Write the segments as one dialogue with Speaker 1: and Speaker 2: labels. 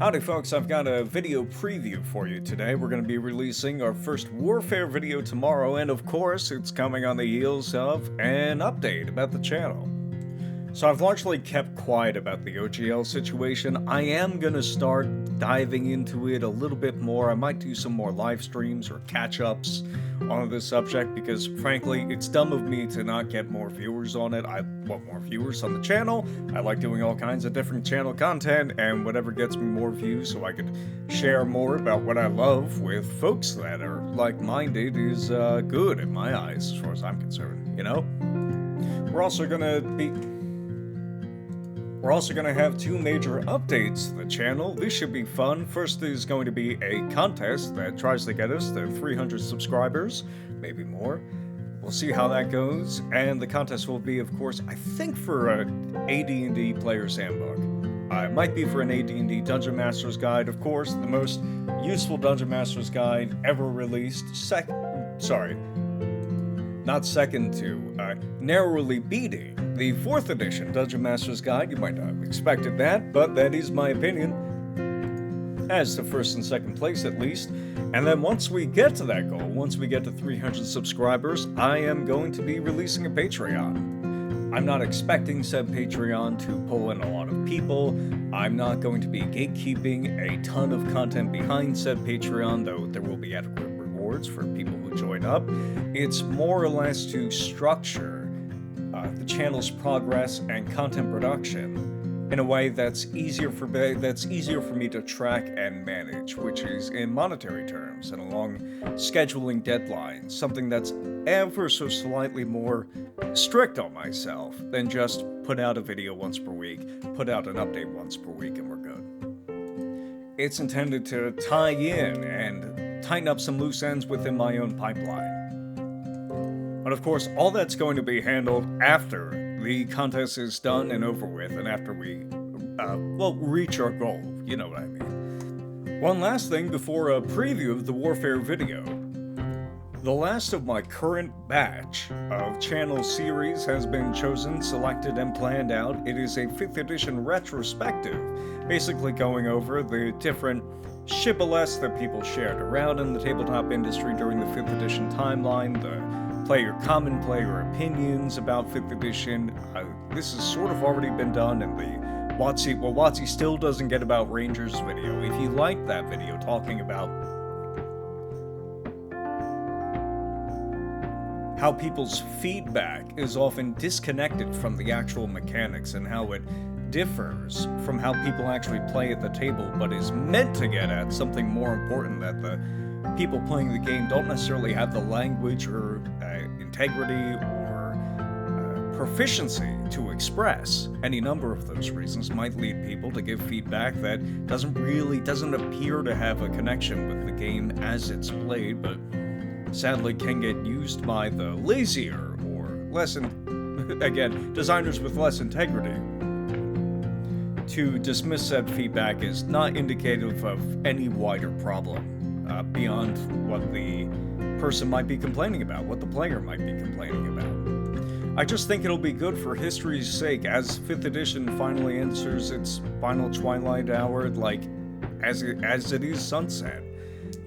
Speaker 1: Howdy folks, I've got a video preview for you today. We're going to be releasing our first Warfare video tomorrow, and of course, it's coming on the heels of an update about the channel. So I've largely kept quiet about the OGL situation. I am going to start diving into it a little bit more. I might do some more live streams or catch-ups on this subject because, frankly, it's dumb of me to not get more viewers on it. I want more viewers on the channel. I like doing all kinds of different channel content, and whatever gets me more views so I could share more about what I love with folks that are like-minded is good in my eyes, as far as I'm concerned, you know? We're also going to have two major updates to the channel. This should be fun. First is going to be a contest that tries to get us to 300 subscribers, maybe more. We'll see how that goes. And the contest will be, of course, I think for an AD&D Player's Handbook. It might be for an AD&D Dungeon Master's Guide. Of course, the most useful Dungeon Master's Guide ever released. Not second to, narrowly beating the 4th edition Dungeon Master's Guide. You might not have expected that, but that is my opinion. As to 1st and 2nd place, at least. And then once we get to that goal, once we get to 300 subscribers, I am going to be releasing a Patreon. I'm not expecting said Patreon to pull in a lot of people. I'm not going to be gatekeeping a ton of content behind said Patreon, though there will be adequate rewards for people who join up. It's more or less to structure the channel's progress and content production in a way that's easier for me to track and manage, which is in monetary terms and along scheduling deadlines, something that's ever so slightly more strict on myself than just put out a video once per week, put out an update once per week, and we're good. It's intended to tie in and tighten up some loose ends within my own pipeline. But of course, all that's going to be handled after the contest is done and over with, and after we, reach our goal. You know what I mean. One last thing before a preview of the Warfare video. The last of my current batch of channel series has been chosen, selected, and planned out. It is a 5th edition retrospective, basically going over the different shibboleths that people shared around in the tabletop industry during the 5th edition timeline, the common player opinions about 5th edition. This has sort of already been done in the WotC still doesn't get about Rangers video. If you like that video talking about how people's feedback is often disconnected from the actual mechanics and how it differs from how people actually play at the table, but is meant to get at something more important that the people playing the game don't necessarily have the language or integrity or proficiency to express. Any number of those reasons might lead people to give feedback that doesn't appear to have a connection with the game as it's played, but sadly can get used by the lazier or designers with less integrity to dismiss said feedback as not indicative of any wider problem beyond what the person might be complaining about, what the player might be complaining about. I just think it'll be good for history's sake as 5th edition finally enters its final twilight hour, as it is sunset,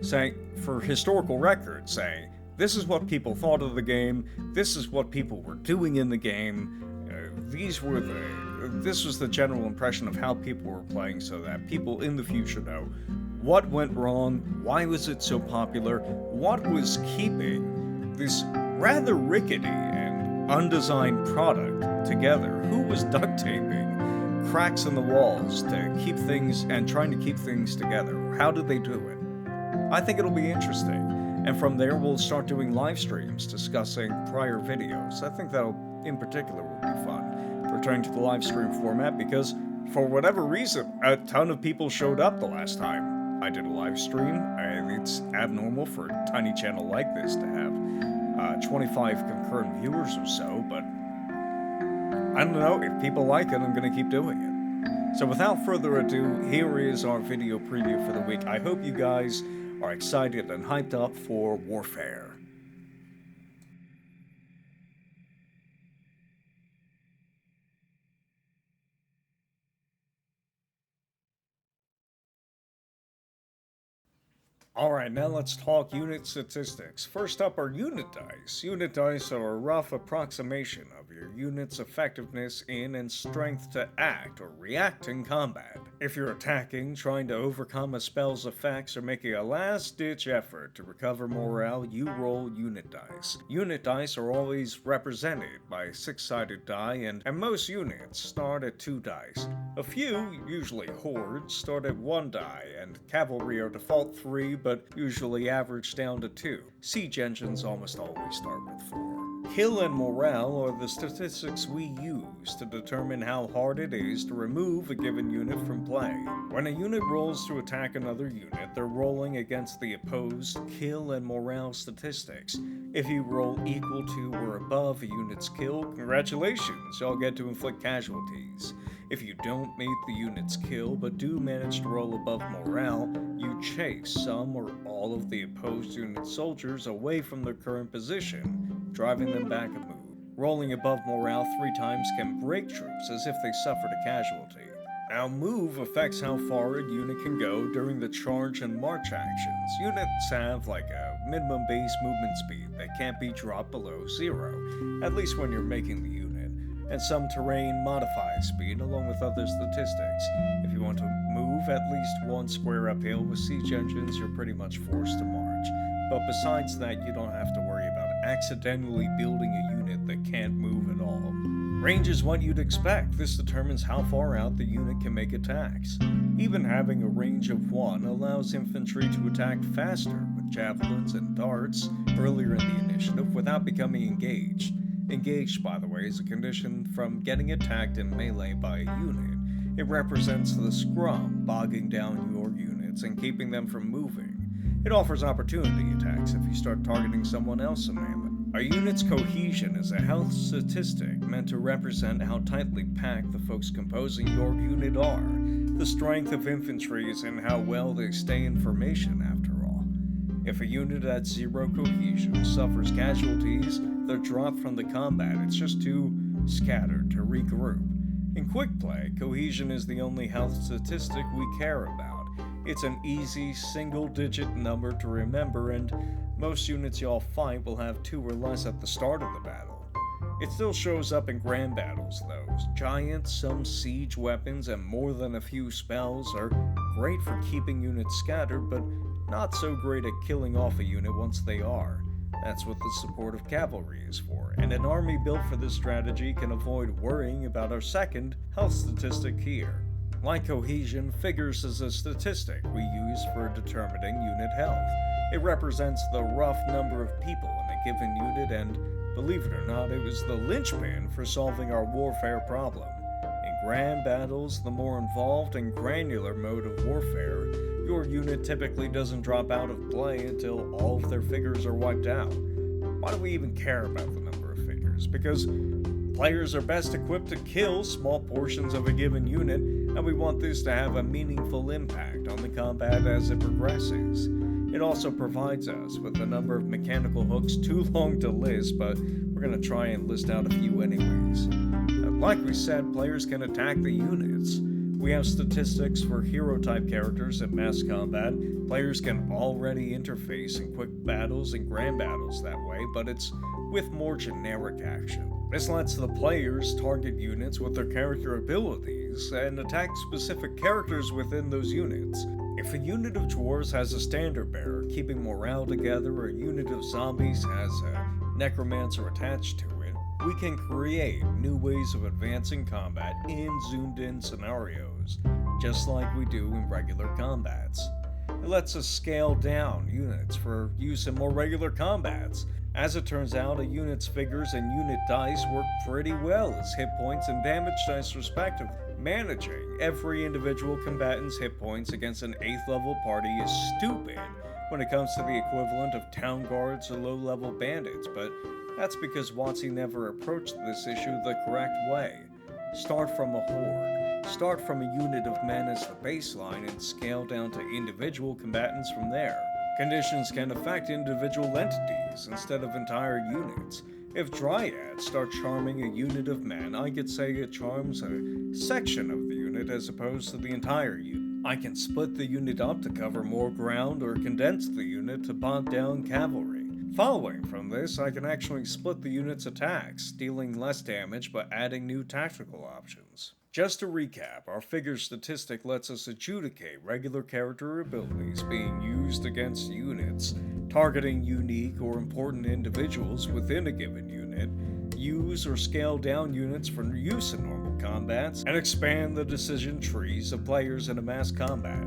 Speaker 1: saying, for historical record, saying, this is what people thought of the game, this is what people were doing in the game, this was the general impression of how people were playing, so that people in the future know what went wrong, why was it so popular, what was keeping this rather rickety and undesigned product together, who was duct taping cracks in the walls to keep things and trying to keep things together, how did they do it? I think it'll be interesting, and from there we'll start doing live streams discussing prior videos. I think that'll, in particular, will be fun, returning to the live stream format, because for whatever reason, a ton of people showed up the last time I did a live stream, and it's abnormal for a tiny channel like this to have 25 concurrent viewers or so, but I don't know, if people like it, I'm going to keep doing it. So without further ado, here is our video preview for the week. I hope you guys are excited and hyped up for Warfare. Alright, now let's talk unit statistics. First up are unit dice. Unit dice are a rough approximation of your unit's effectiveness in and strength to act or react in combat. If you're attacking, trying to overcome a spell's effects, or making a last-ditch effort to recover morale, you roll unit dice. Unit dice are always represented by a 6-sided die, and most units start at 2 dice. A few, usually hordes, start at 1 die, and cavalry are default 3, but usually average down to 2. Siege engines almost always start with 4. Kill and morale are the statistics we use to determine how hard it is to remove a given unit from play. When a unit rolls to attack another unit, they're rolling against the opposed kill and morale statistics. If you roll equal to or above a unit's kill, congratulations, y'all get to inflict casualties. If you don't meet the unit's kill but do manage to roll above morale, you chase some or all of the opposed unit's soldiers away from their current position, driving them back a move. Rolling above morale 3 times can break troops as if they suffered a casualty. Now, move affects how far a unit can go during the charge and march actions. Units have like a minimum base movement speed that can't be dropped below 0, at least when you're making the unit, and some terrain modifies speed along with other statistics. If you want to move at least 1 square uphill with siege engines, you're pretty much forced to march. But besides that, you don't have to worry about accidentally building a unit that can't move at all. Range is what you'd expect. This determines how far out the unit can make attacks. Even having a range of 1 allows infantry to attack faster with javelins and darts earlier in the initiative without becoming engaged. Engaged, by the way, is a condition from getting attacked in melee by a unit. It represents the scrum bogging down your units and keeping them from moving. It offers opportunity attacks if you start targeting someone else in melee. A unit's cohesion is a health statistic meant to represent how tightly packed the folks composing your unit are. The strength of infantry is in how well they stay in formation, after all. If a unit at 0 cohesion suffers casualties, they're dropped from the combat. It's just too scattered to regroup. In quick play, cohesion is the only health statistic we care about. It's an easy, single-digit number to remember, and most units y'all fight will have 2 or less at the start of the battle. It still shows up in grand battles, though. Giants, some siege weapons, and more than a few spells are great for keeping units scattered, but not so great at killing off a unit once they are. That's what the support of cavalry is for, and an army built for this strategy can avoid worrying about our second health statistic here. Like cohesion, figures is a statistic we use for determining unit health. It represents the rough number of people in a given unit, and believe it or not, it was the linchpin for solving our warfare problem. In grand battles, the more involved and granular mode of warfare, your unit typically doesn't drop out of play until all of their figures are wiped out. Why do we even care about the number of figures? Because players are best equipped to kill small portions of a given unit, and we want this to have a meaningful impact on the combat as it progresses. It also provides us with a number of mechanical hooks too long to list, but we're going to try and list out a few anyways. Like we said, players can attack the units. We have statistics for hero-type characters in mass combat. Players can already interface in quick battles and grand battles that way, but it's with more generic action. This lets the players target units with their character abilities and attack specific characters within those units. If a unit of dwarves has a standard bearer keeping morale together, or a unit of zombies has a necromancer attached to it, we can create new ways of advancing combat in zoomed-in scenarios, just like we do in regular combats. It lets us scale down units for use in more regular combats. As it turns out, a unit's figures and unit dice work pretty well as hit points and damage dice respectively. Managing every individual combatant's hit points against an 8th level party is stupid when it comes to the equivalent of town guards or low-level bandits, but that's because WotC never approached this issue the correct way. Start from a horde. Start from a unit of men as the baseline and scale down to individual combatants from there. Conditions can affect individual entities instead of entire units. If Dryads start charming a unit of men, I could say it charms a section of the unit as opposed to the entire unit. I can split the unit up to cover more ground or condense the unit to bog down cavalry. Following from this, I can actually split the unit's attacks, dealing less damage but adding new tactical options. Just to recap, our figure statistic lets us adjudicate regular character abilities being used against units, targeting unique or important individuals within a given unit, use or scale down units for use in normal combats, and expand the decision trees of players in a mass combat.